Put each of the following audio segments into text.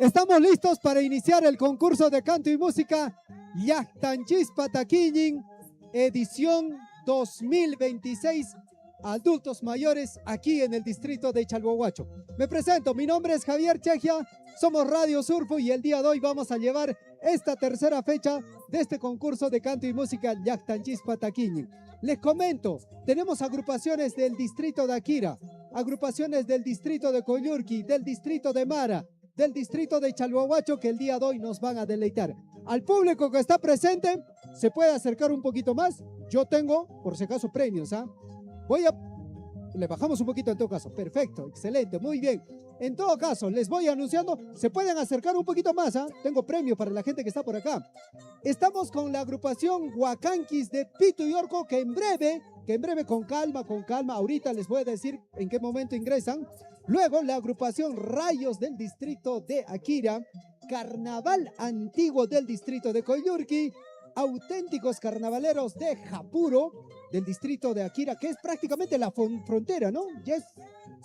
Estamos listos para iniciar el concurso de canto y música Llaqtanchis Pataquinin, edición 2026, adultos mayores aquí en el distrito de Chalhuahuacho. Me presento, mi nombre es Javier Chejia, somos Radio Surfo y el día de hoy vamos a llevar esta tercera fecha de este concurso de canto y música Llaqtanchis Pataquinin. Les comento, tenemos agrupaciones del distrito de Akira, agrupaciones del distrito de Coyurqui, del distrito de Mara, del distrito de Chalhuahuacho que el día de hoy nos van a deleitar. Al público que está presente, se puede acercar un poquito más. Yo tengo, por si acaso, premios, ¿ah? Le bajamos un poquito en todo caso. Perfecto, excelente, muy bien. En todo caso, les voy anunciando, se pueden acercar un poquito más, ¿ah? Tengo premio para la gente que está por acá. Estamos con la agrupación Huacanquis de Pituyorco, que en breve, con calma, ahorita les voy a decir en qué momento ingresan. Luego la agrupación Rayos del distrito de Akira, Carnaval Antiguo del distrito de Coyurqui, Auténticos Carnavaleros de Japuro, del distrito de Akira, que es prácticamente la frontera, ¿no? Ya es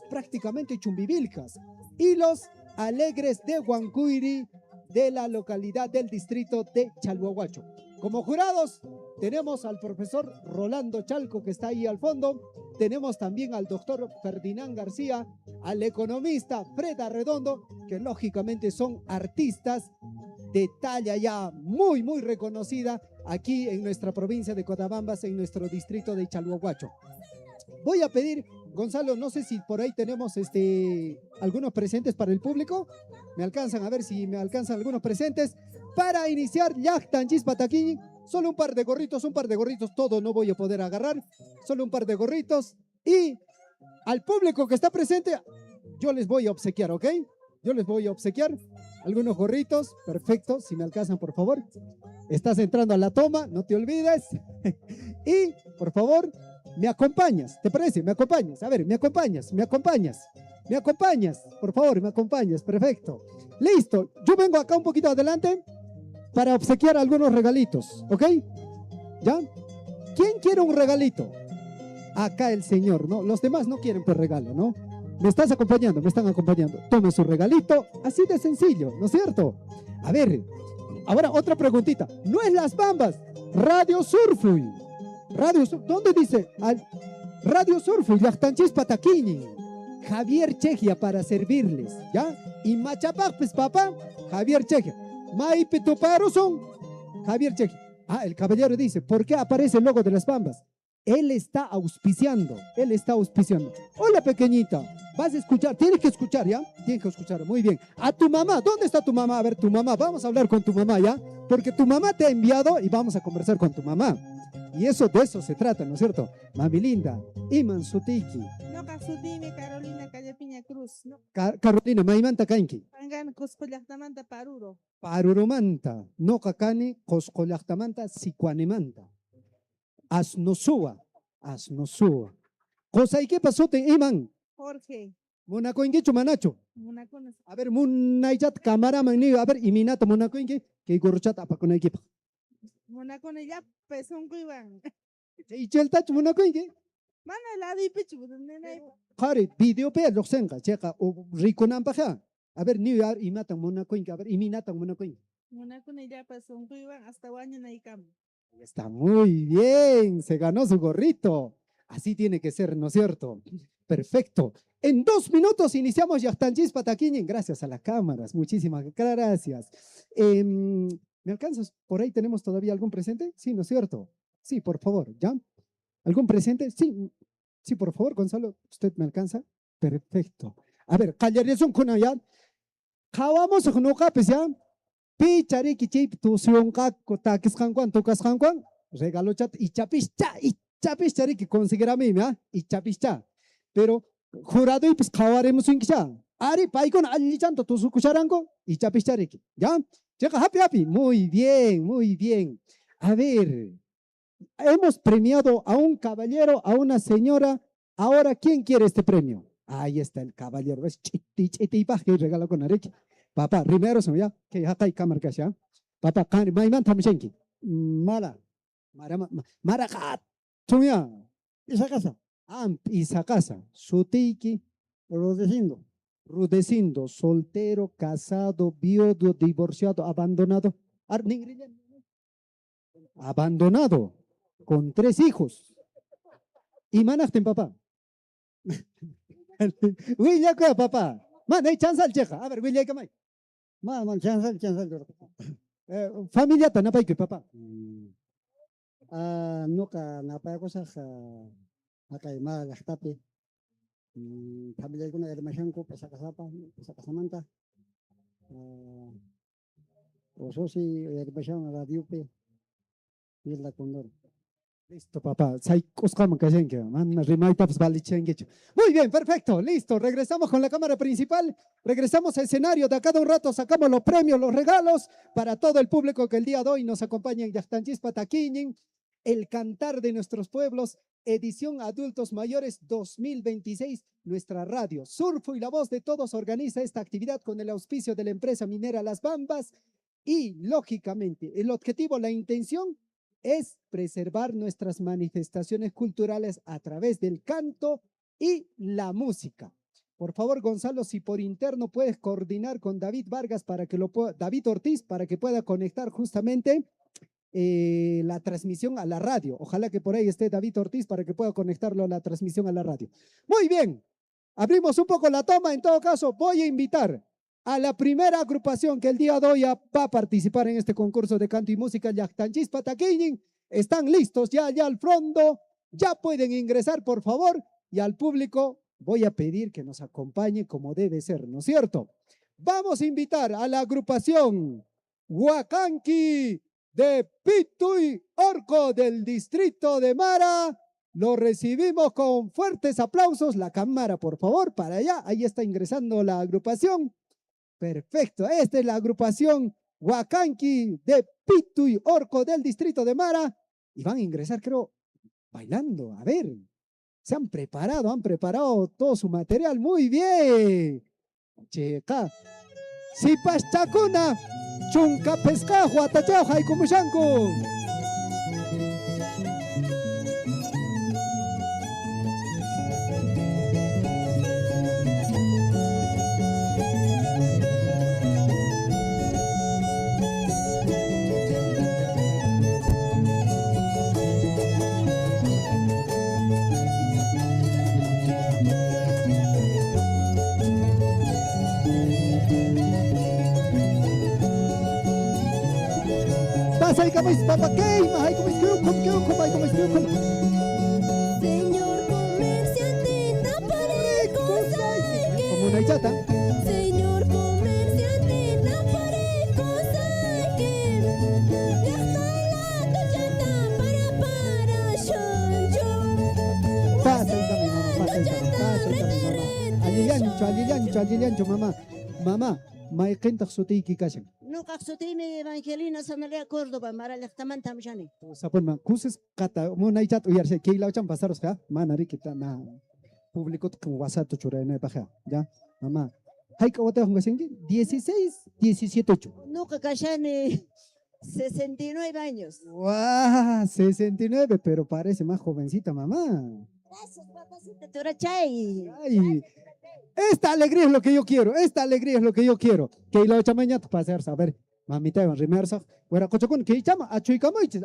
prácticamente Chumbivilcas. Y los Alegres de Huancuiri, de la localidad del distrito de Chalhuahuacho. Como jurados tenemos al profesor Rolando Chalco, que está ahí al fondo. Tenemos también al doctor Ferdinand García, al economista Fred Arredondo, que lógicamente son artistas de talla ya muy reconocida aquí en nuestra provincia de Cotabambas, en nuestro distrito de Chalhuahuacho. Voy a pedir, Gonzalo, no sé si por ahí tenemos algunos presentes para el público. Me alcanzan, a ver si me alcanzan algunos presentes para iniciar Llaqtanchis Pataquinin. Solo un par de gorritos, todo no voy a poder agarrar, solo un par de gorritos. Y al público que está presente, yo les voy a obsequiar, ¿ok? Yo les voy a obsequiar algunos gorritos, perfecto, si me alcanzan, por favor. Estás entrando a la toma, no te olvides. Y, por favor, me acompañas, ¿te parece? Me acompañas, a ver, me acompañas, por favor, me acompañas, perfecto. Listo, yo vengo acá un poquito adelante para obsequiar algunos regalitos, ¿ok? ¿Ya? ¿Quién quiere un regalito? Acá el señor, ¿no? Los demás no quieren pues regalo, ¿no? Me están acompañando. Tome su regalito, así de sencillo, ¿no es cierto? A ver, ahora otra preguntita. No es Las Bambas, Radio Surfuy. ¿Dónde dice? Radio Surfuy, Llaqtanchis Pataquinin. Javier Chejia para servirles, ¿ya? Y Machapaj, pues papá, Javier Chejia. Maipe Tuparoson, Javier Chejia. Ah, el caballero dice, ¿por qué aparece el logo de Las Bambas? Él está auspiciando. Hola, pequeñita, vas a escuchar, tienes que escuchar, ¿ya? Tienes que escuchar, muy bien. A tu mamá, ¿dónde está tu mamá? A ver, tu mamá, vamos a hablar con tu mamá, ¿ya? Porque tu mamá te ha enviado y vamos a conversar con tu mamá. Y de eso se trata, ¿no es cierto? Mami linda, Iman Sutiki. No, Sutimi, Carolina Callapiña Cruz. No, Carolina, Maimanta Kainki. Pangan, Cuscollactamanta, Paruro. Parurumanta, no kakani, Coscollactamanta, Sicuanemanta. Asnosua. Cosa y qué pasó te Iman. Jorge. Monaco inguicho manacho. Munacones. A ver, munayat cámara manigo. A ver, iminata monaco ingue que gorchata apa con equipo. Munacone ya, pesón cuivan. Y cheltach monaco ingue. Mana la di pichu, nene. Kare, video pe lo senga, checa o rico nampaja. A ver, New York imata monaco ingue. A ver, iminata monaco ingue. Munacone ya, pesón cuivan hasta baño na icam. Está muy bien, se ganó su gorrito. Así tiene que ser, ¿no es cierto? Perfecto. En 2 minutos iniciamos Llaqtanchis Pataquinin. Gracias a las cámaras, muchísimas gracias. ¿Me alcanzas? ¿Por ahí tenemos todavía algún presente? Sí, ¿no es cierto? Sí, por favor, ¿ya? ¿Algún presente? Sí, por favor, Gonzalo, ¿usted me alcanza? Perfecto. A ver, callarezón con allá. Jawamos con ocapes, ¿ya? Pichari kichip tu sionka takis kanguan tukas kanguan regalo chat y chapicha que conseguirá mí, y chapicha. Pero jurado y pues cavaremos un kisha. Ari paikon allichanto tu sukusharango y chapichari. ¿Ya? Llega happy. Muy bien. A ver, hemos premiado a un caballero, a una señora. Ahora, ¿quién quiere este premio? Ahí está el caballero. Es chiti y regalo con areque. Papá, primero se me ya, que acá hay cámara que ya. Papá, maiman tamshenki. Maracat. Tumia. Esa casa. Esa casa. Sutiki. Rodecindo. Rudecindo, soltero, casado, viudo, divorciado, abandonado. Abandonado, con 3 hijos. Y manaste papá. William, ¿qué papá? Man, hay chance al cheja. A ver, William, ¿qué más? Man, chansal. Familia tanapay que papá. Nuka napaya ko sa kay malaktapi. Pamilya ko na ermasyon ko sa kasamanta. Oso si ermasyon radio pe. Yela Condor. Listo, papá. Muy bien, perfecto. Listo. Regresamos con la cámara principal. Regresamos al escenario. De acá de un rato sacamos los premios, los regalos para todo el público que el día de hoy nos acompaña en Llaqtanchispa Taquiñin, el cantar de nuestros pueblos, edición Adultos Mayores 2026. Nuestra radio Surfo y la Voz de Todos organiza esta actividad con el auspicio de la empresa minera Las Bambas y, lógicamente, el objetivo, la intención es preservar nuestras manifestaciones culturales a través del canto y la música. Por favor, Gonzalo, si por interno puedes coordinar con David Vargas para que David Ortiz, para que pueda conectar justamente la transmisión a la radio. Ojalá que por ahí esté David Ortiz para que pueda conectarlo a la transmisión a la radio. Muy bien, abrimos un poco la toma. En todo caso, voy a invitar a la primera agrupación que el día de hoy va a participar en este concurso de canto y música, Llaqtanchispa Taquiñin. Están listos ya al fondo, ya pueden ingresar, por favor, y al público voy a pedir que nos acompañe como debe ser, ¿no es cierto? Vamos a invitar a la agrupación Huacanqui de Pituy Orco del distrito de Mara. Lo recibimos con fuertes aplausos. La cámara, por favor, para allá. Ahí está ingresando la agrupación. Perfecto, esta es la agrupación Huacanqui de Pituy Orco del distrito de Mara. Y van a ingresar, creo, bailando. A ver, se han preparado todo su material. Muy bien. Checa. Si Pachacuna, Chunca Pescajo, Atachao, Jaicumusanco. Ay, como es papá, ¿qué? Ay, como es que Señor comerciante, tapare cosas como una chata. Señor comerciante, tapare cosas que ya está la tochata para shoncho. Pasa el camino, mamá. Mamá, ma iqinta sutiki kashan. No caxotine Evangelina Samaria Córdoba, Mara Leftamanta Mjani. Sapon ma kuses kata muna chat uyarse que la chan pasaros ka manari kita na público como wasato chura na baja, ya. Mamá. Hay que votar con 16, 17, 8. No cachane 69 años. ¡Wow! 69, pero parece más jovencita, mamá. Gracias, papacita, tú eres chay. Ay, esta alegría es lo que yo quiero, esta alegría es lo que yo quiero. Que la chamaña para hacer saber, mamita, en remersa, fuera cochacón, que llama, achuicamaiches,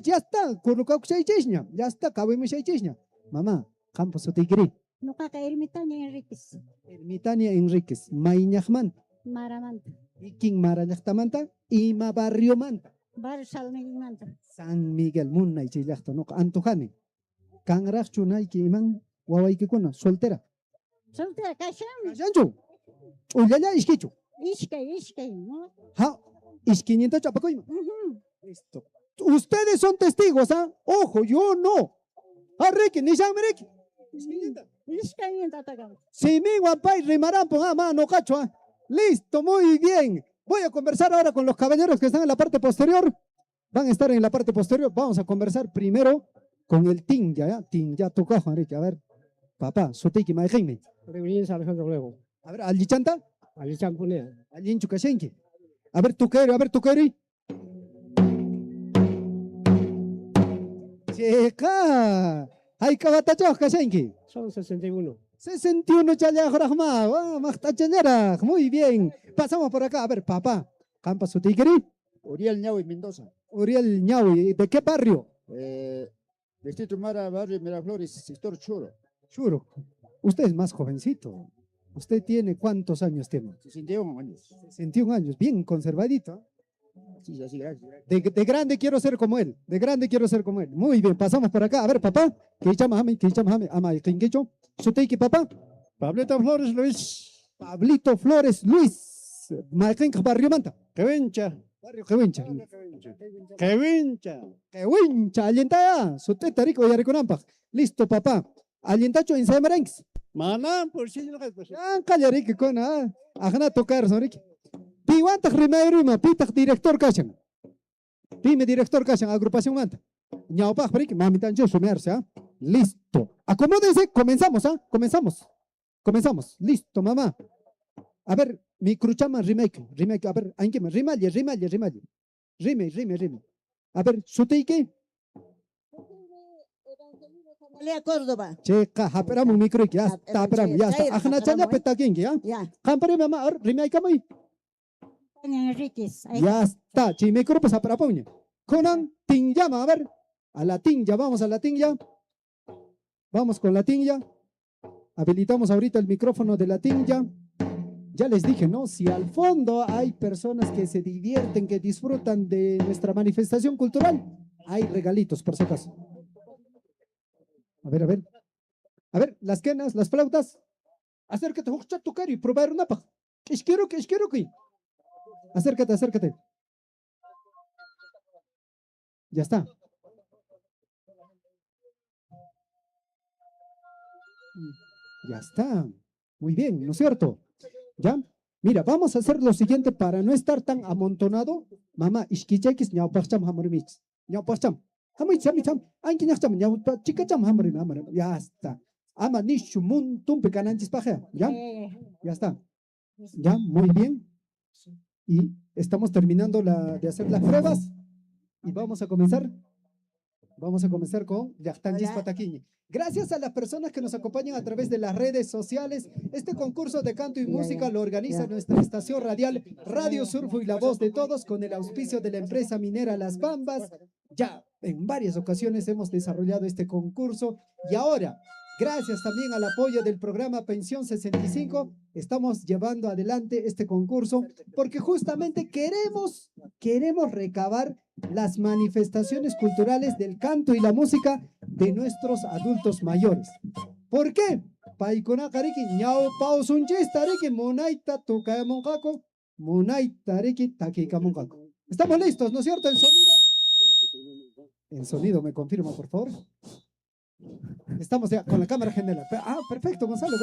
ya está, currucauxaichesña, ya está, cabemishaichesña. Mamá, campo sotigri. No caca Ermitaña Enríquez. Ermitaña Enríquez, Mañajman, Maramanta. Ikin Marallachtamanta, Ima Barrio Manta. Bar Salmigmanta. San Miguel, Munna y Chillachta, no, Antojane. Kangrach Chunay, Kiman, Wawaikikuna, soltera. Soltera Cacham. Yancho, Uyaya Isquicho. Ishkay, ¿no? Ha, Isquinienta Chapacoima. Listo. Ustedes son testigos, ¿ah? Ojo, yo no. Arreque, ni llamereke. Ishkay en Tatagam. Si mi guapay rimarán, no cacho, ¿ah? Listo, muy bien. Voy a conversar ahora con los caballeros que están en la parte posterior. Van a estar en la parte posterior. Vamos a conversar primero con el Tinja, ¿ya? Tinja, tu cajo, Enrique. A ver, papá, sotiki maejime. Reunirse Alejandro luego. A ver, Allichanta, Ali Champunea. Allinchu Kashenki. A ver, tu queri. Checa. Hay cabatachos Kashenki. Son 61. 61 challajrajma, machtachallara. Muy bien. Pasamos por acá. A ver, papá. Campa Sutigri. Uriel Ñaui Mendoza. Uriel Ñaui. ¿De qué barrio? Distrito Mara, barrio Miraflores, sector Choro. Churo. Usted es más jovencito. ¿Usted tiene cuántos años tiene? 61 años. 61 años. Bien conservadito. Sí, así, gracias. De grande quiero ser como él. De grande quiero ser como él. Muy bien, pasamos por acá. A ver, papá. ¿Qué llama Jame? ¿Qué llama Jame? Ama, ¿qué hecho? ¿Suteiki, papá? Pablito Flores Luis. Pablito Flores Luis. Maestrín, barrio Manta. Quevincha. Barrio Quevincha. Quevincha. Quevincha, alienta. Suteta rico y ariconampa. Listo, papá. Alientacho en Samaranx. Mana, por si no pues. Ah, callariki con ajna tocar sonrik. Piwanta rima, pitak director kashan. Pime director kashan, agrupación Manta. Ñaupa, mamita, yo sumerse, ¿ah? Listo. Acomódense, comenzamos, ¿ah? Comenzamos. Listo, mamá. A ver, mi cruchama remake. A ver, ankema, rimalle. Rime. A ver, suteike. María Córdoba. Checa, haperamos micro ya está, ya está. Ajna chanya petakingi, ¿ah? Ya. Campare mamá, ahora remake muy. Tanya Enriquez. Ahí. Ya está, chimicro pues aparapuña. Conan, Tinyama, a ver. A la Tinya, vamos a la Tinya. Vamos con la Tinya. Habilitamos ahorita el micrófono de la Tinya. Ya les dije, ¿no? Si al fondo hay personas que se divierten, que disfrutan de nuestra manifestación cultural, hay regalitos, por si acaso. A ver. A ver, las quenas, las flautas. Acércate, a tocar y probar una paja. Que quiero que. Acércate. Ya está. Ya está. Muy bien, ¿no es cierto? ¿Ya? Mira, vamos a hacer lo siguiente para no estar tan amontonado. Mamá, ishkichekis ñawpacham hamurmich. Ñawpacham. Ya está. Ama nishu muntum pecananchis paja. ¿Ya? Ya está. Ya, muy bien. Y estamos terminando de hacer las pruebas. Y vamos a comenzar con Yachtanjis Pataquiñi. Gracias a las personas que nos acompañan a través de las redes sociales. Este concurso de canto y música lo organiza nuestra estación radial Radio Surfo y La Voz de Todos con el auspicio de la empresa minera Las Bambas. Ya en varias ocasiones hemos desarrollado este concurso y ahora, gracias también al apoyo del programa Pensión 65, estamos llevando adelante este concurso porque justamente queremos recabar las manifestaciones culturales del canto y la música de nuestros adultos mayores. ¿Por qué? Paikona kariki ñao pausunchis tariki monaita tokayamonkako, monaita tariki takikamonkako. ¿Estamos listos, no es cierto? ¿El sonido? El sonido, me confirma, por favor. Estamos ya con la cámara general. Ah, perfecto, Gonzalo,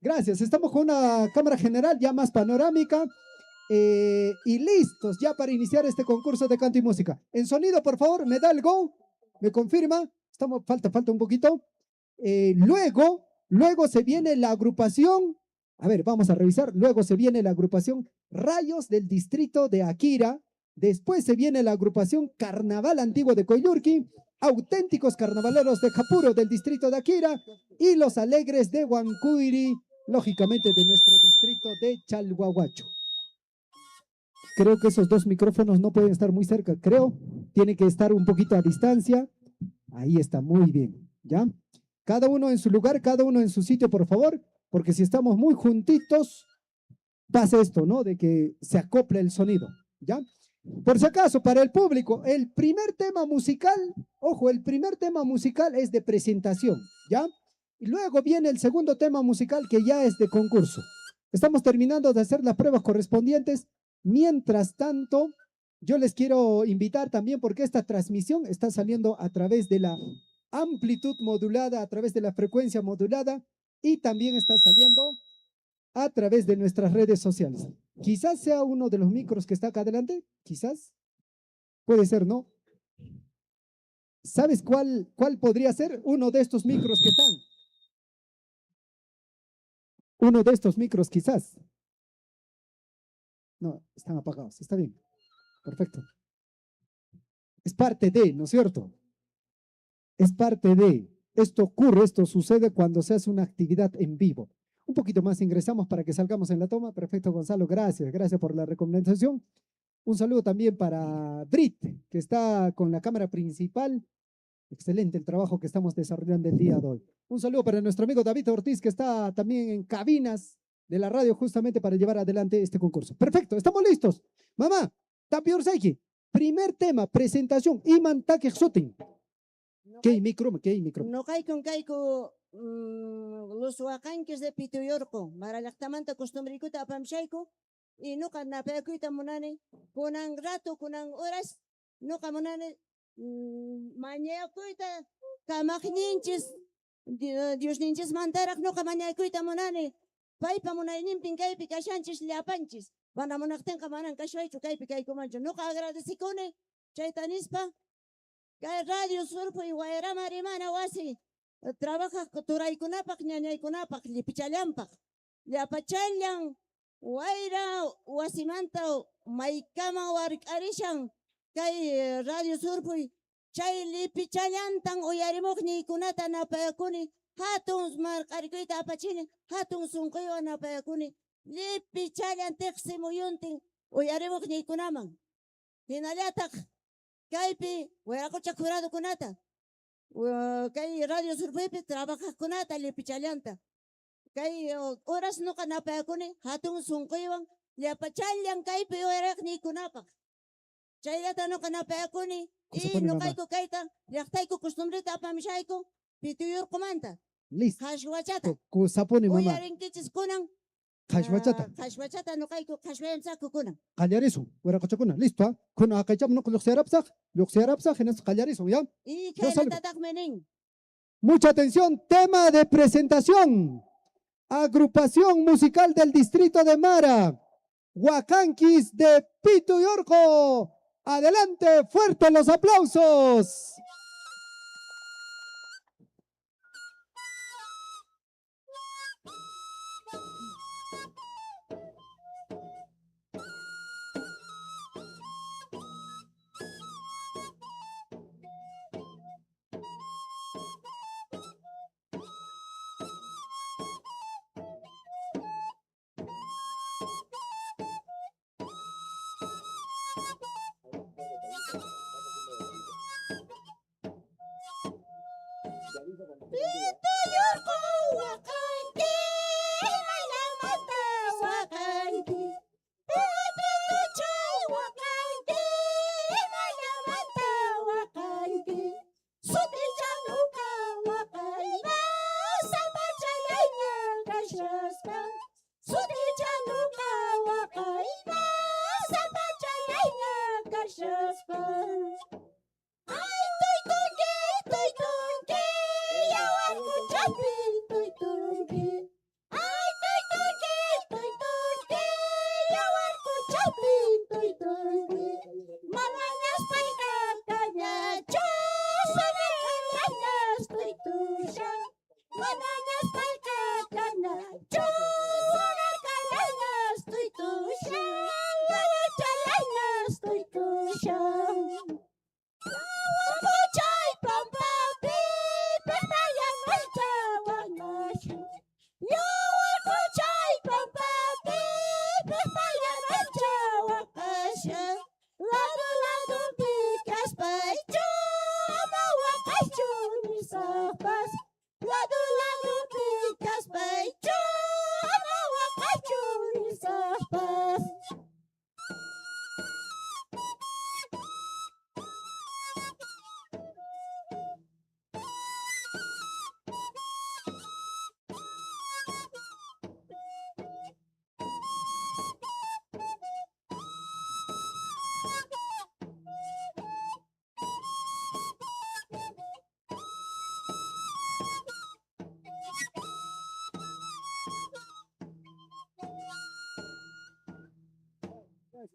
gracias. Estamos con una cámara general ya más panorámica y listos ya para iniciar este concurso de canto y música. En sonido, por favor, me da el go, me confirma. Falta un poquito. Luego se viene la agrupación. A ver, vamos a revisar. Luego se viene la agrupación Rayos del distrito de Akira. Después se viene la agrupación Carnaval Antiguo de Coyurqui, Auténticos Carnavaleros de Japuro del distrito de Akira y Los Alegres de Huancuiri, lógicamente de nuestro distrito de Chalhuahuacho. Creo que esos dos micrófonos no pueden estar muy cerca, tiene que estar un poquito a distancia. Ahí está, muy bien, ¿ya? Cada uno en su lugar, cada uno en su sitio, por favor, porque si estamos muy juntitos, pasa esto, ¿no? De que se acople el sonido, ¿ya? Por si acaso, para el público, el primer tema musical, ojo, el primer tema musical es de presentación, ¿ya? Y luego viene el segundo tema musical que ya es de concurso. Estamos terminando de hacer las pruebas correspondientes. Mientras tanto, yo les quiero invitar también porque esta transmisión está saliendo a través de la amplitud modulada, a través de la frecuencia modulada y también está saliendo a través de nuestras redes sociales. Quizás sea uno de los micros que está acá adelante, quizás. Puede ser, ¿no? ¿Sabes cuál podría ser? Uno de estos micros que están. Uno de estos micros quizás. No, están apagados, está bien. Perfecto. Es parte de, ¿no es cierto? Es parte de. Esto ocurre, esto sucede cuando se hace una actividad en vivo. Un poquito más ingresamos para que salgamos en la toma. Perfecto, Gonzalo, gracias, gracias por la recomendación. Un saludo también para Brit, que está con la cámara principal. Excelente el trabajo que estamos desarrollando el día de hoy. Un saludo para nuestro amigo David Ortiz, que está también en cabinas de la radio justamente para llevar adelante este concurso. Perfecto, estamos listos. Mamá, Tapio Orsaiki, primer tema, presentación, Iman Take Sotin. ¿Qué micro? No caico, los huacanques de Pituyorco, Maralactamanta costumbricota apamshaico, y no canapeacuita monane, kunan rato, kunan horas, no camonane, mañacuita, camagninches, Dios ninches mantarak, no camañacuita monane, paipa monainim pincaipi cachanches liapanches, van a monacten camanan cachuaicho, caipi caicomancho, no agradecicone, chaitanispa. Kay radio surpo y guayara marimana wasi. Trabaja turaykunapak ñañaykunapak lipichallampak. Llapachallan guayra wasimanta maykama warqarishan. Kay radio surpo y chay lipichallantan uyarimuqniykunata napayakuni. Hatun marqarikuyta apachini. Hatun sunquywan napayakuni. Lipichallan tiqsi muyuntin uyarimuqniykunaman. Hinallatak Kaypi, hueracocha jurado kunata. Kay radio surpepe trabaja kunata lipichalanta. Kay horas no kanapa kuni hatun sunkuiwan liapachalyan kaypi huerak ni kunapak. Chaylata no kanapa kuni y no kayko kaita liaktayko costumbrita apamishayko pituyur kumanta. Listo. Hashwachata. Kusapuni mamá. Uyarinkichis kunan. Hashwachata. Hashwachata no kayko hashwayam saku kunan. Callarizo, hueracochacuna, listo, ¿ah? Kuna akaycham no luxerapsaj, en este callarizo, ¿ya? Y Yo salgo. kaylata takmenin. Mucha atención, tema de presentación. Agrupación musical del distrito de Mara. Huacanquis de Pituyorco. Adelante, fuertes los aplausos.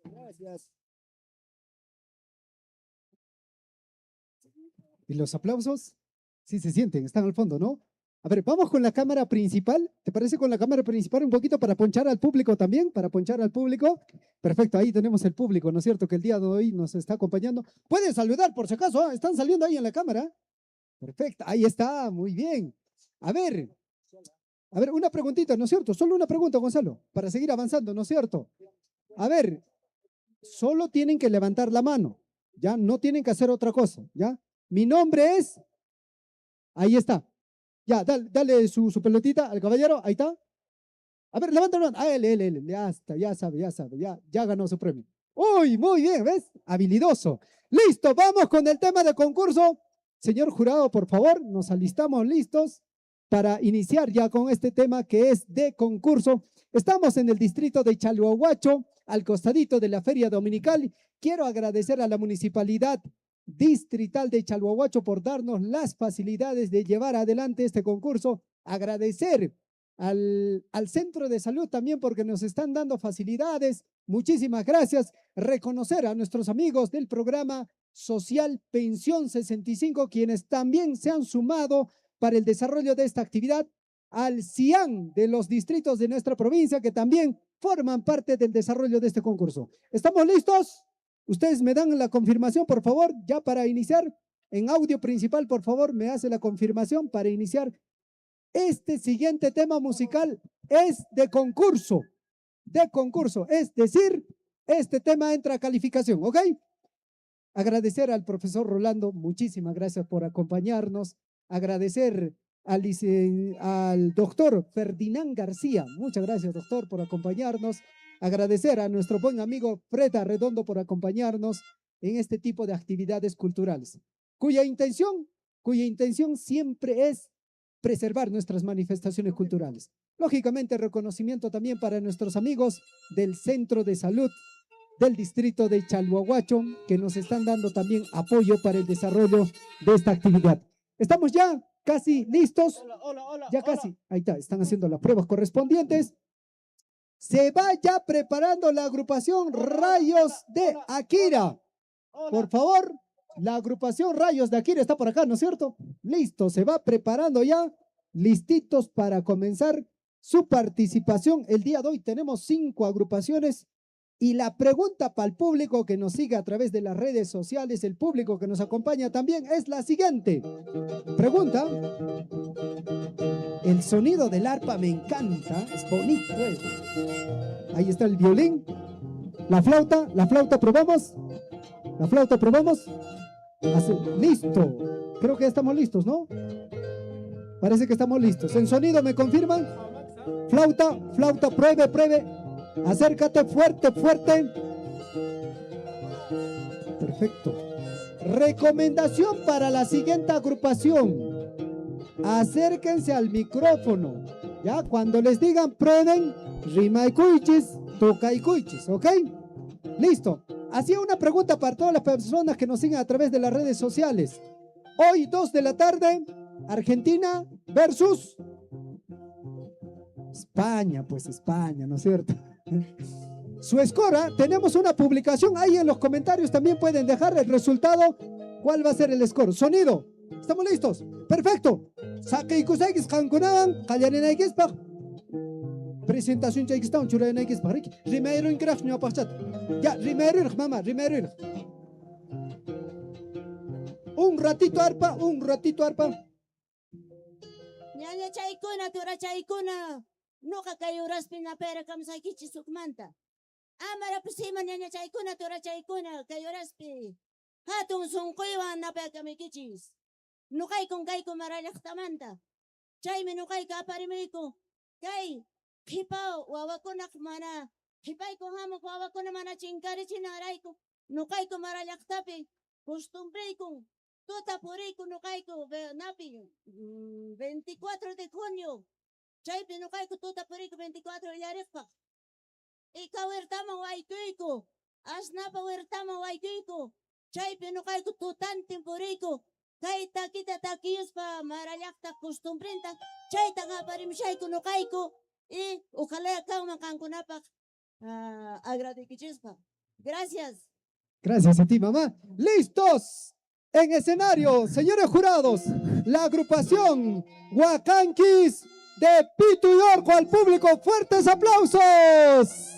Gracias. ¿Y los aplausos? Sí se sienten, están al fondo, ¿no? A ver, vamos con la cámara principal. ¿Te parece con la cámara principal un poquito para ponchar al público también? Para ponchar al público. Perfecto, ahí tenemos el público, ¿no es cierto? Que el día de hoy nos está acompañando. Pueden saludar por si acaso, ¿ah? Están saliendo ahí en la cámara. Perfecto, ahí está, muy bien. A ver, una preguntita, ¿no es cierto? Solo una pregunta, Gonzalo, para seguir avanzando, ¿no es cierto? A ver, solo tienen que levantar la mano, ¿ya? No tienen que hacer otra cosa, ¿ya? Mi nombre es, ahí está. Ya, dale su pelotita al caballero, ahí está. A ver, levanta la mano. Ah, él, ya está, ya sabe, ya ganó su premio. Uy, muy bien, ¿ves? Habilidoso. Listo, vamos con el tema de concurso. Señor jurado, por favor, nos alistamos listos para iniciar ya con este tema que es de concurso. Estamos en el distrito de Chalhuahuacho, al costadito de la Feria Dominical. Quiero agradecer a la Municipalidad Distrital de Chalhuahuacho por darnos las facilidades de llevar adelante este concurso. Agradecer al Centro de Salud también porque nos están dando facilidades. Muchísimas gracias. Reconocer a nuestros amigos del programa Social Pensión 65, quienes también se han sumado para el desarrollo de esta actividad, al CIAN de los distritos de nuestra provincia, que también forman parte del desarrollo de este concurso. ¿Estamos listos? Ustedes me dan la confirmación, por favor, ya para iniciar. En audio principal, por favor, me hace la confirmación para iniciar. Este siguiente tema musical es de concurso, es decir, este tema entra a calificación, ¿ok? Agradecer al profesor Rolando, muchísimas gracias por acompañarnos. Agradecer al doctor Ferdinand García, muchas gracias, doctor, por acompañarnos. Agradecer a nuestro buen amigo Fred Arredondo por acompañarnos en este tipo de actividades culturales, cuya intención siempre es preservar nuestras manifestaciones culturales. Lógicamente, reconocimiento también para nuestros amigos del Centro de Salud del distrito de Chalhuahuacho, que nos están dando también apoyo para el desarrollo de esta actividad. Estamos ya casi listos. Ya casi. Ahí está, están haciendo las pruebas correspondientes. Se va ya preparando la agrupación Rayos de Akira. Por favor, la agrupación Rayos de Akira está por acá, ¿no es cierto? Listo, se va preparando ya, listitos para comenzar su participación. El día de hoy tenemos 5 agrupaciones. Y la pregunta para el público que nos sigue a través de las redes sociales, el público que nos acompaña también, es la siguiente. Pregunta. El sonido del arpa me encanta, es bonito. Ahí está el violín. La flauta, probamos. La flauta, probamos. Listo. Creo que ya estamos listos, ¿no? Parece que estamos listos. ¿En sonido me confirman? Flauta, pruebe. Acércate fuerte. Perfecto. Recomendación para la siguiente agrupación. Acérquense al micrófono. Ya, cuando les digan prueben, rima y cuichis, toca y cuichis, ¿ok? Listo. Hacía una pregunta para todas las personas que nos siguen a través de las redes sociales. Hoy, 2 de la tarde, Argentina versus España, pues España, ¿no es cierto? Su escora, tenemos una publicación ahí en los comentarios, también pueden dejar el resultado, cuál va a ser el score. Sonido, ¿estamos listos? Perfecto. Presentación chaikistán, churayanaykiz parik. Rimero inkrach ni apachat. Ya, rimero mama, rimero. Un ratito arpa. Ñaña chaykuna, tura chaykuna. Nuqa kay uraspi napera kamsaykichis sukmanta. Amara pusima ñaña chaykuna, tura chaykuna, kay uraspi. Hatun sunquywan napaykamikkichis. Nuqaykun kayku Mara llaqtamanta. Chaymi nuqayka aparimiyku. Kay qhipaw wawakunaq mana qhipayku hamuq wawakuna mana chinkarichinarayku. Nuqayku Mara llaqtapi costumbriyku. Tuta puriyku nuqayku napi 24 de junio. Chaypi nuqayku tuta puriyku 24 illariqpaq. Ika huertaman waykuyku. Asnapa huertaman waykuyku. Chaypi nuqayku tutantin puriyku. Kay takita takiyuspa Mara llaqta costumbrinta. Chaytan aparimishayku nuqayku. Y ojalá kanman kankunapaq agradecichispa. Gracias. Gracias a ti, mamá. ¡Listos! En escenario, señores jurados, la agrupación Huacanquis de Pituyorco. Al público, fuertes aplausos.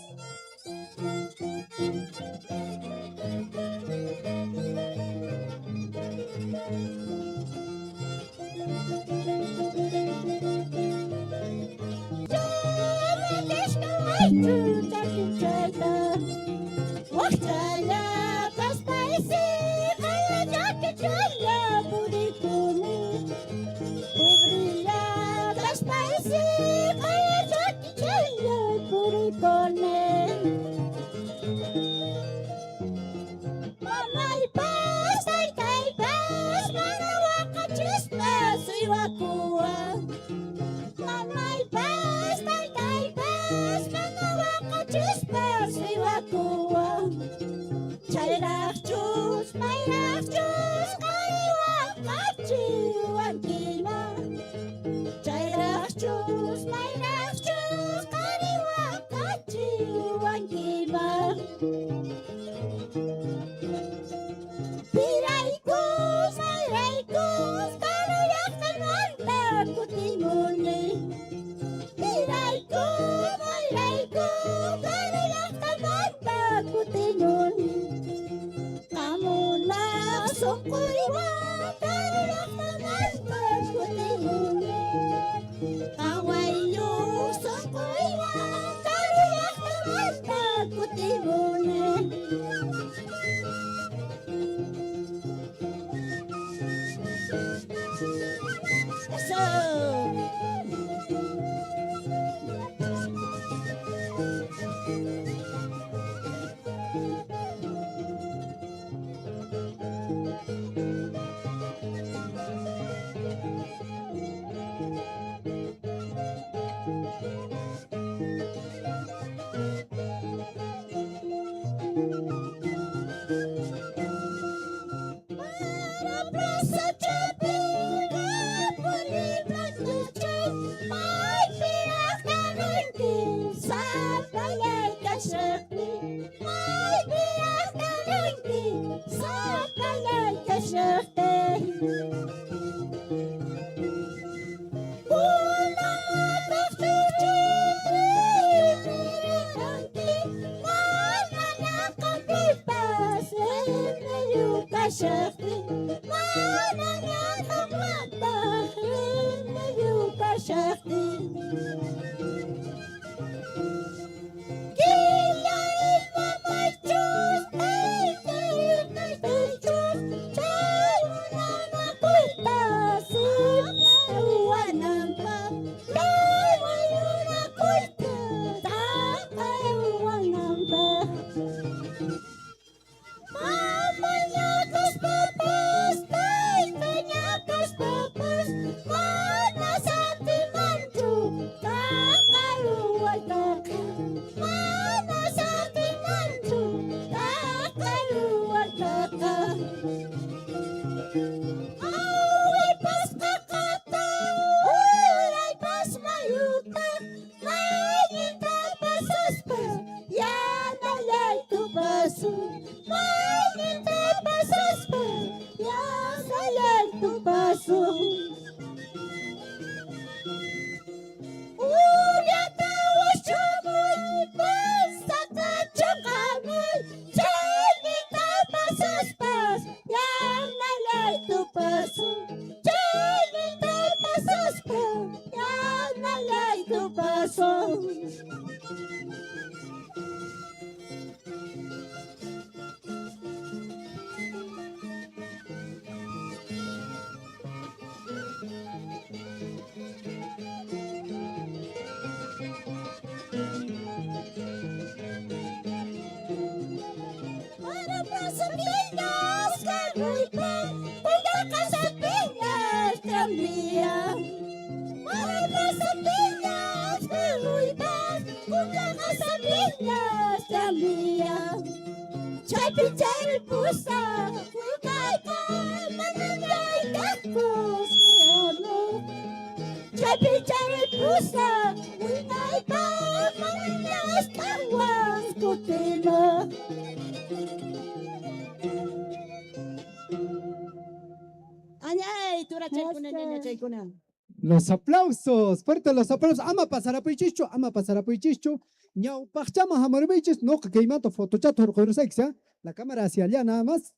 Los aplausos, fuerte los aplausos. Ama pasar a Puichicho, ama pasar a Puichicho. Ñau pachama amorbiches, no que queimato fotochato orgorosexia. La cámara hacia allá nada más.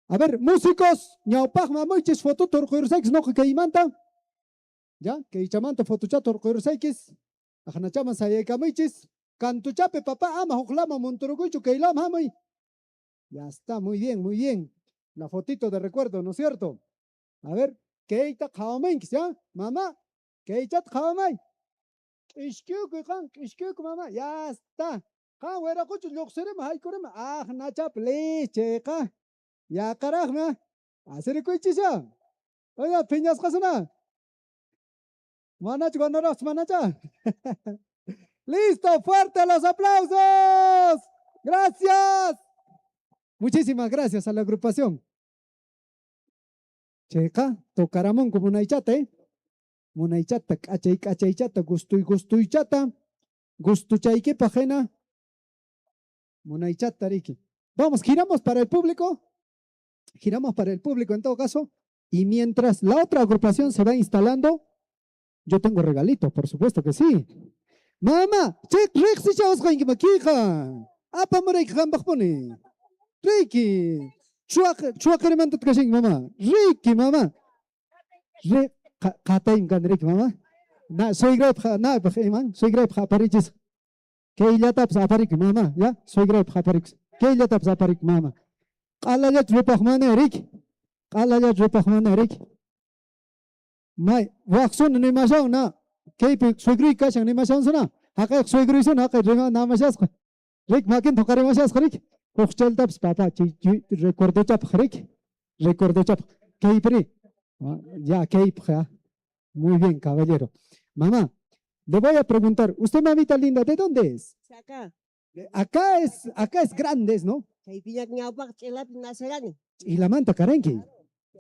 A ver, músicos, ñau pachma moiches foto orgorosexia, no que queimanta. Ya, que ichamanto fotochato orgorosexis. Ajanachamas ayeka moiches. Cantuchape, papá, ama, juclama, monturucucho, keilama, amay. Ya está, muy bien, muy bien. La fotito de recuerdo, ¿no es cierto? A ver, keita kaomay, ¿ya? Mamá, keita kaomay. Ishkyuk, mamá, ya está. Kan wera kuchu lluqsirima, haykurima. Ah, nacha, please, checa. Ya, carajme. Hacer cuichicha. Oiga, piñas casana. Manacha, gonoros, manacha. Listo, fuerte los aplausos. Gracias. Muchísimas gracias a la agrupación. Checa, tocaramón como una ichata, Munaichata, kachaichata, gustuychata, gustuchayque pajena, munaichata riki. Vamos, giramos para el público. Giramos para el público en todo caso. Y mientras la otra agrupación se va instalando, yo tengo regalitos, por supuesto que sí. Mamá, check, rexi chavos que maquija. Apa muray kambakpone. Ricky, chuacaremanta tkashing mamá. Ricky, mamá. Kataim kan Ricky, mamá. Soy grep, na, man, soy grep, aparichis. Que ella taps aparik, mamá, ya, soy grep, aparik. Que ella taps aparik, mamá. Alaya trupachmane, Ricky. Alaya trupachmane, Ricky. Mai, waksun ni masyaw na. Kay soy grep kashang ni masyaw sana. Hakay soy grep sana, hakay rima na masyas. Rick, makin tokare masyas, Rick. Kuchel taps, papá, recuerdo chap, Rick. Recuerdo chap. Kay pri. Ya, Kay, muy bien, caballero. Mamá, le voy a preguntar, usted, mamita linda, ¿de dónde es? Acá. Acá es Grandes, ¿no? Kay piyak nyaupak chilap naserani. Y la manta carenque.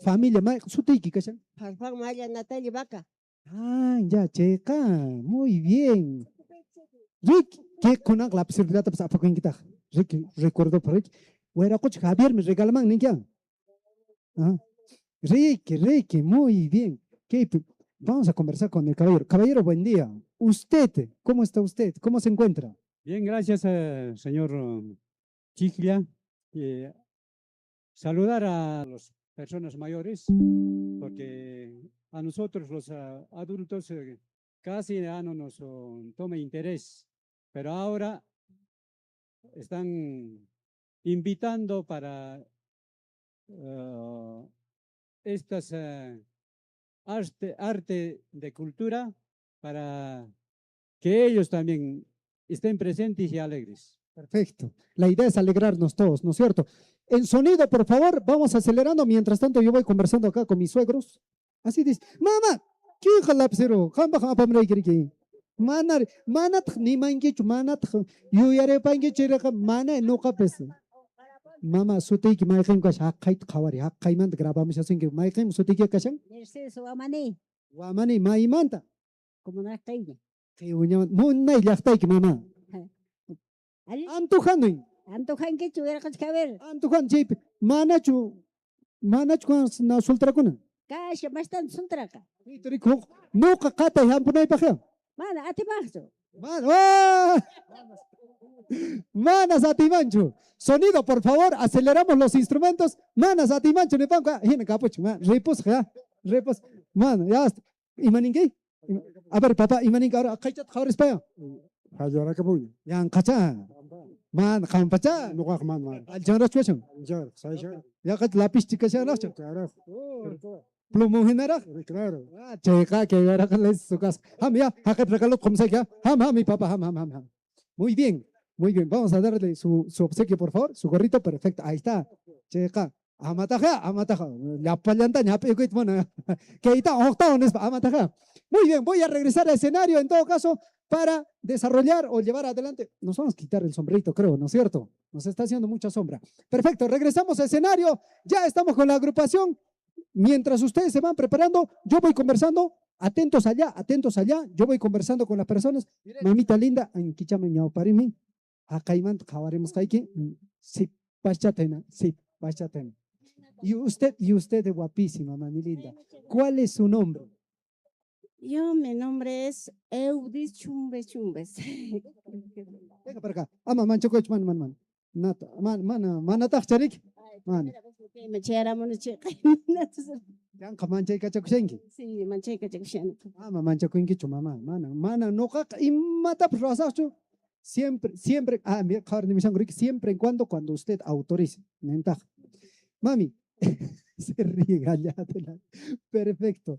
Familia, sutiki, ¿cachan? Farfang maya Natalia Vaca. Ah, ya, checa, muy bien. Rick, ¿qué con la posibilidad de pasar por kita? Rick, recuerdo por Rick. Bueno, coach Javier me regalaman, ¿ni qué? Ricky, muy bien. Vamos a conversar con el caballero. Caballero, buen día. Usted, ¿cómo está usted? ¿Cómo se encuentra? Bien, gracias, señor Chiglia. Saludar a las personas mayores, porque a nosotros los adultos casi ya no nos toma interés, pero ahora están invitando para estas arte de cultura para que ellos también estén presentes y alegres. Perfecto. La idea es alegrarnos todos, ¿no es cierto? En sonido, por favor, vamos acelerando. Mientras tanto, yo voy conversando acá con mis suegros. Así dice, mamá, ¿qué jalapsero? Manat ni manguich, manat, yo yare panguich, mana no capes. Mama, sutik, my him gosh, hakait kawari, hakaimant grabamos así que my him sutik kashan. Mercedes Wamani, Wamani, maimanta. como no está ahí. Que uña, munay laftaik, mamá. Antujanuin. Antojan que tuviera que saber. Antujan chip, manachu con na sultracuna. Cash, más tan suntraca. No cacata y hampunay paja. Mana, a ti bajo. Manas a Timancho. Sonido, por favor, aceleramos los instrumentos. Manas a Timancho, ne panca, hina capucho, repos, ya, repos. Man, ya está. ¿Imaninque? A ver, papá, imaninque ahora, ¿cachat jaures paya? Hajora kabuy. Yang kacha. Man, kampacha. Nukak man. Al janras chuachang. Jar, saisha. Ya kat lapis chica cha nacho. Claro. Plumo hinara. Claro. Checa que era que les su casa. Ham ya, hakat regalo como se ya. Ham, mi papá, ham. Muy bien. Muy bien, vamos a darle su obsequio, por favor, su gorrito, perfecto, ahí está, checa, amataja, la palanta, ya peguit, bueno, que ahí está, amataja. Muy bien, voy a regresar al escenario en todo caso para desarrollar o llevar adelante, nos vamos a quitar el sombrerito, creo, ¿no es cierto? Nos está haciendo mucha sombra. Perfecto, regresamos al escenario, ya estamos con la agrupación, mientras ustedes se van preparando, yo voy conversando. Atentos allá, yo voy conversando con las personas, mamita linda, en Kichama ñao parimi. Acaiman kawaremos kaiki, sí, pachatena. Y usted es guapísima, mami linda. ¿Cuál es su nombre? Mi nombre es Eudis Chumbes. Venga para acá. Ama mancho coach man. Nata, manatach charik. Man. Me chera mono checa. Yang kamancha kachakusenki. Sí, mancheca checa. Ama mancho kuinki chu mama. Mana no ka imata prosacho. siempre, mira, siempre en cuando usted autorice. Ventaja. Mami, se ríe Gallada. Perfecto.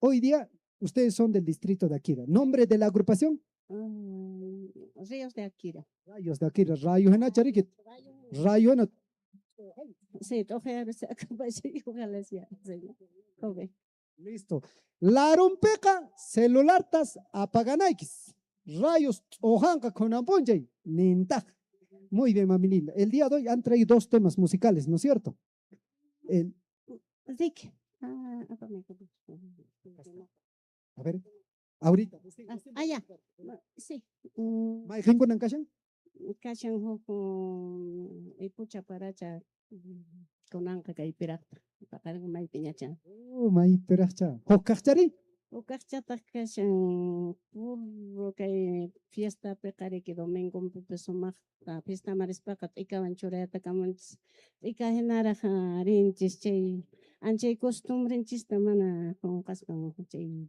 Hoy día, ustedes son del distrito de Akira. ¿Nombre de la agrupación? Ríos de Akira. Rayos de Akira. Rayo en Achariquit. Rayo en Sí, ojalá sea. Listo. Larumpeca, celulartas, apaganaikis. Rayos, ojanca con amponjay. Nintaj. Muy bien, mami linda. El día de hoy han traído 2 temas musicales, ¿no es cierto? Zik. A ver, ahorita. Ya. Sí. ¿Maijin con Ancashan? Kashan hoko ipucha paracha konanka kay pirakta. Pakarang may piñacha. Oh, may peracha. ¿Hokachari? Ukachata kashan puro kay fiesta pekare que domingo pepesomak fiesta marispakat ikawan chureta kamans ikahenara rinchis chay anchay costumbre chista mana con kaskan chay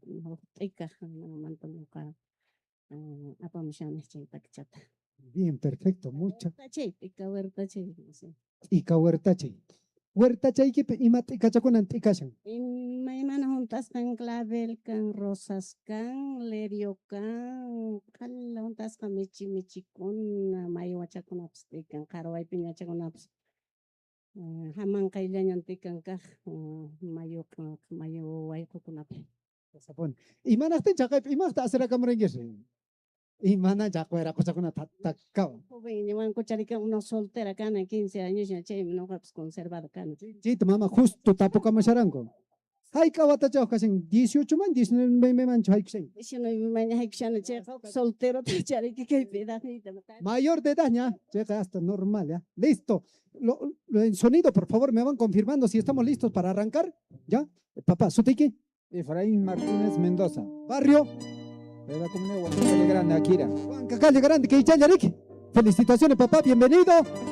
ika mantan ka apamishan chay takchata. Bien, perfecto. Mucha. Huerta chay. Ika huertache. Huertache que imat ikachakun antikashan. May mana juntas kan clavel kan rosas kan lerio kan kala juntas kan michi kun may wacha kun apste kan karaway piñacha kun aps hamang kailan yan tikan ka mayo way ko kun ap. Sapon. Imanakten chakay imakta asera kamrengges. Imana chakwera kuchakuna tatakao. Joven, llevan cucharica una soltera cana 15 años ya che no caps conservado cana. Chito mama justo tapo kamacharango. Hay kawata chaukasin 18 man 19 man chaukasin. Si no mañana hay que che soltero cucharica que pedazo. Mayor de edad ya, llega hasta normal ya. Listo. El sonido, por favor, me van confirmando si estamos listos para arrancar. ¿Ya? Papá, ¿Sutiki? Efraín Martínez Mendoza, Barrio. de la comunidad Huancacalle Grande, Akira. Huancacalle Grande, que Yarik. Felicitaciones, papá, bienvenido.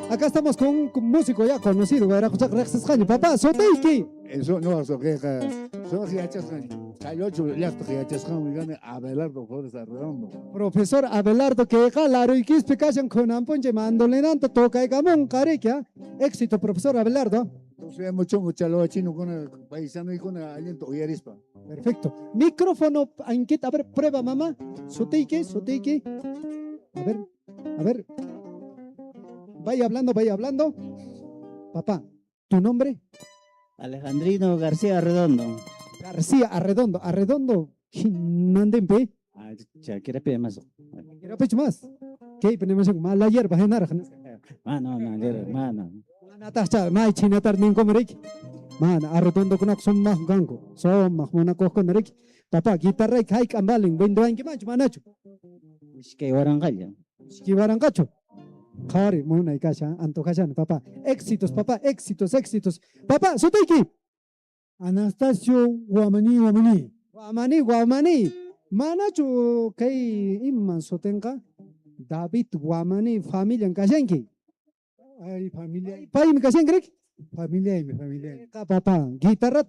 Acá estamos con un músico ya conocido, papá, Sotiki. Eso no, eso que son giachas, cayocho, left giachas, Abelardo Flores Arredondo. Profesor Abelardo, que jalaro y quispe callan con ampon llamándole nanto toca y gamón, cariquia. Éxito, profesor Abelardo. Entonces, mucho chalo chino con el paisano y con el aliento Uyarispa. Perfecto. Micrófono, a ver, prueba, mamá. Sotiki. A ver. Vaya hablando. Papá, ¿tu nombre? Alejandrino García Redondo. García Arredondo. Mandempe. Ya quiere pedir más. Quiero pecho más. ¿Qué? Ponemos mala hierba, genar. Mano. Manatacha, mai chinatar nin comerik. Man, Arredondo con son más gango. Son más monaco con Rick. Papá, guitarra y kai cambalin. Window en que mancho, manacho. Es que Guarangalla. Esquivarancacho. Kari, mona y cacha, antojachan, papá. Éxitos, papá, éxitos. Papá, Sotiki. Anastasio Guamani. Manacho, que imman sotenka. David Guamani, familia en Kashenki. Ay, familia. Pai, mi Kashenki. Familia. Papá, guitarra.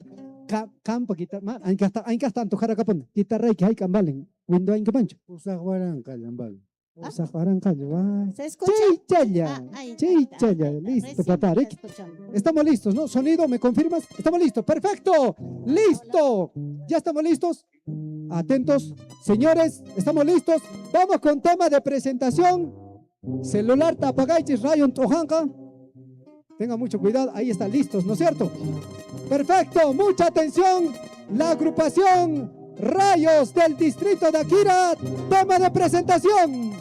Campo guitarra. Hay que hasta antojar acá, guitarra y que hay cambalen. Window en que mancho. Usa Guaranca, Lambal. ¿Se escucha? Chichaya, listo, papá. Estamos listos, ¿no? Sonido, ¿me confirmas? Estamos listos, perfecto. Listo. Ya estamos listos. Atentos, señores, estamos listos. Vamos con tema de presentación. Celular Tapagaichis Rayon Tojanka. Tengan mucho cuidado, ahí están listos, ¿no es cierto? Perfecto, mucha atención. La agrupación Rayos del distrito de Akira, tema de presentación.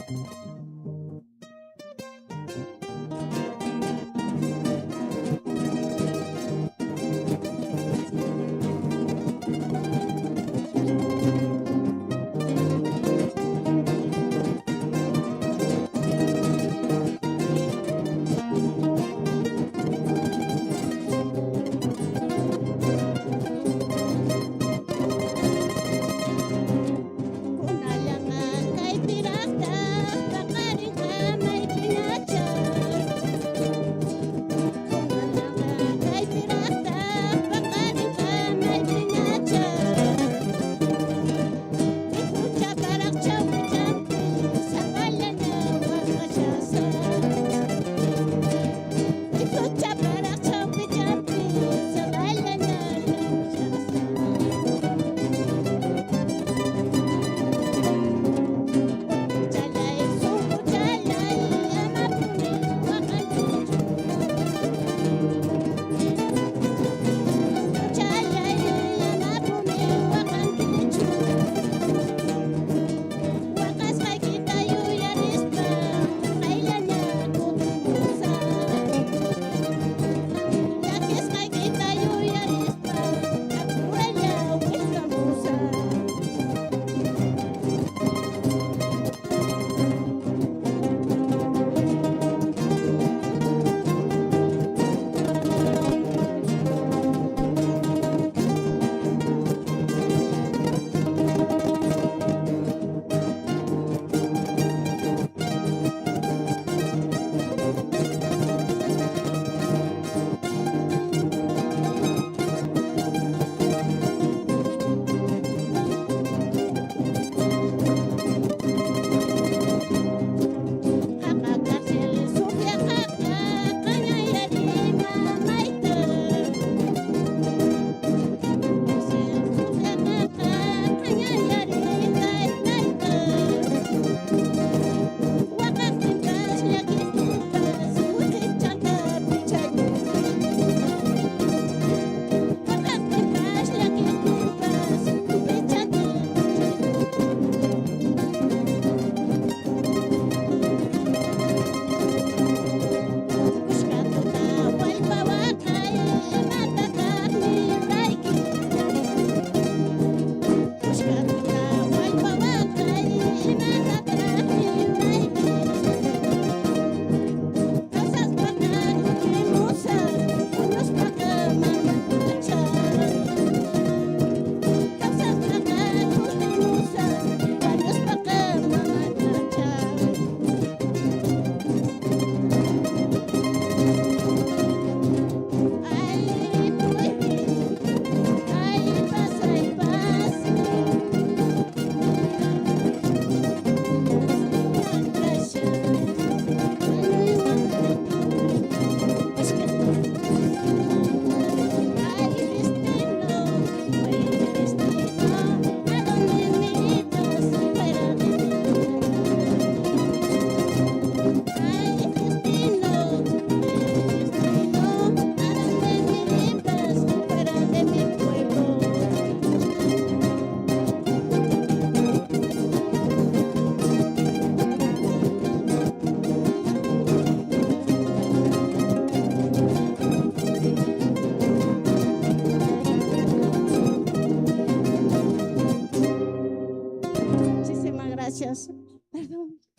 Kay pirata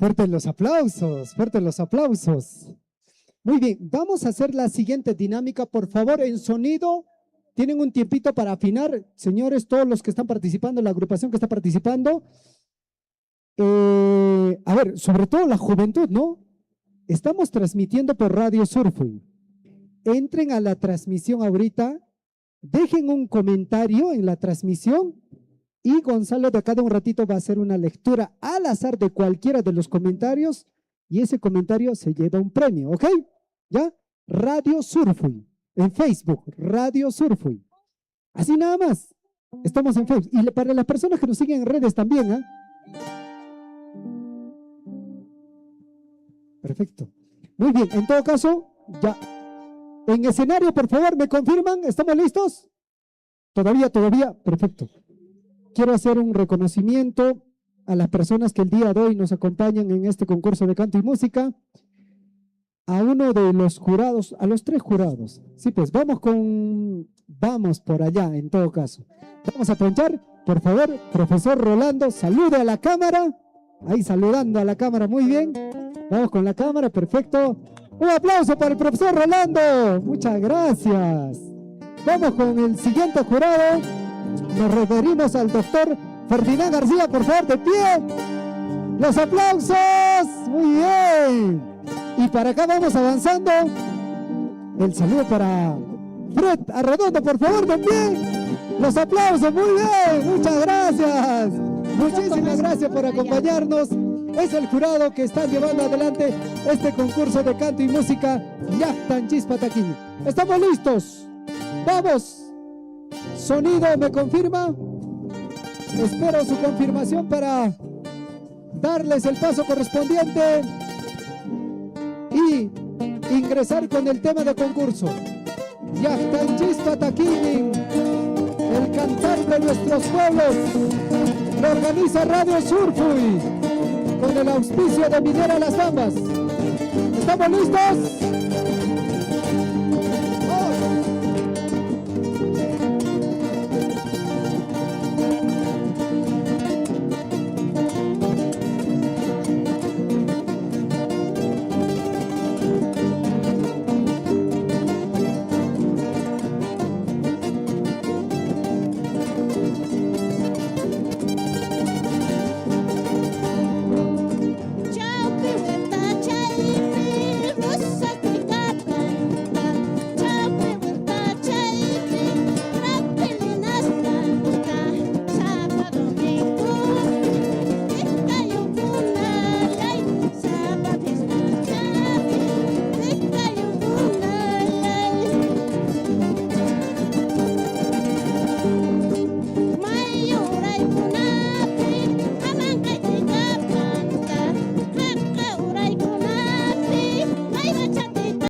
Fuertes los aplausos, fuertes los aplausos. Muy bien, vamos a hacer la siguiente dinámica. Por favor, en sonido, tienen un tiempito para afinar. Señores, todos los que están participando, la agrupación que está participando. A ver, sobre todo la juventud, ¿no? Estamos transmitiendo por Radio Surfing. Entren a la transmisión ahorita, dejen un comentario en la transmisión y Gonzalo de acá de un ratito va a hacer una lectura al azar de cualquiera de los comentarios y ese comentario se lleva un premio, ¿ok? ¿Ya? Radio Surfing, en Facebook, Radio Surfing. Así nada más, estamos en Facebook. Y para las personas que nos siguen en redes también, ¿ah? Perfecto. Muy bien, en todo caso, ya. En escenario, por favor, ¿me confirman? ¿Estamos listos? Todavía, perfecto. Quiero hacer un reconocimiento a las personas que el día de hoy nos acompañan en este concurso de canto y música. A uno de los jurados, a los 3 jurados. Sí, pues vamos por allá en todo caso. Vamos a ponchar, por favor, profesor Rolando, salude a la cámara. Ahí saludando a la cámara, muy bien. Vamos con la cámara, perfecto. Un aplauso para el profesor Rolando. Muchas gracias. Vamos con el siguiente jurado. Nos referimos al doctor Ferdinand García, por favor, de pie. Los aplausos. Muy bien. Y para acá vamos avanzando. El saludo para Fred Arredondo, por favor, de pie. Los aplausos, muy bien. Muchas gracias. Muchísimas gracias por acompañarnos. Es el jurado que está llevando adelante este concurso de canto y música Llaqtanchis Pataquiñi. ¿Estamos listos? ¡Vamos! Sonido, ¿me confirma? Espero su confirmación para darles el paso correspondiente y ingresar con el tema de concurso. Llaqtanchis Pataquiñi, el cantar de nuestros pueblos, lo organiza Radio Surfing con el auspicio de Minera Las Bambas. ¿Estamos listos?